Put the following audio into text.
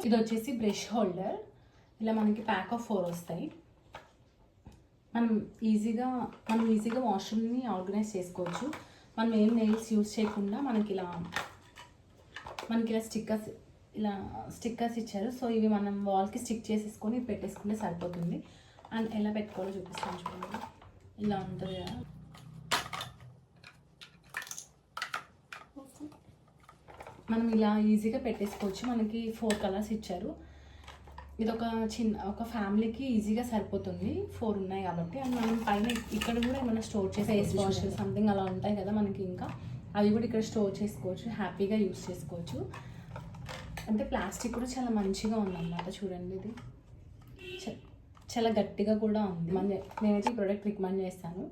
ఇది వచ్చేసి brush holder. ఇలా మనకి ప్యాక్ ఆఫ్ 4 వస్తాయి. మనం ఈజీగా వాష్రూమ్ని ఆర్గనైజ్ చేసుకోవచ్చు. మనం ఏం నెయిల్స్ యూజ్ చేయకుండా మనకి ఇలా స్టిక్కర్స్ ఇచ్చారు. సో ఇవి మనం వాల్కి స్టిక్ చేసేసుకొని పెట్టేసుకుంటే సరిపోతుంది. అండ్ ఎలా పెట్టుకోవాలో చూపిస్తాను చూడండి. ఇలా ఉంటుంది కదా. మనం ఇలా ఈజీగా పెట్టేసుకోవచ్చు. మనకి 4 కలర్స్ ఇచ్చారు. ఇది ఒక ఫ్యామిలీకి ఈజీగా సరిపోతుంది. 4 ఉన్నాయి కాబట్టి. అండ్ మనం పైన ఇక్కడ కూడా ఏమైనా స్టోర్ చేసి ఫేస్ వాష్ సంథింగ్ అలా ఉంటాయి కదా మనకి, ఇంకా అవి కూడా ఇక్కడ స్టోర్ చేసుకోవచ్చు. హ్యాపీగా యూస్ చేసుకోవచ్చు. అంటే ప్లాస్టిక్ కూడా చాలా మంచిగా ఉందన్నమాట. చూడండి, ఇది చాలా గట్టిగా కూడా ఉంది. నేనైతే ఈ ప్రోడక్ట్ రికమెండ్ చేస్తాను.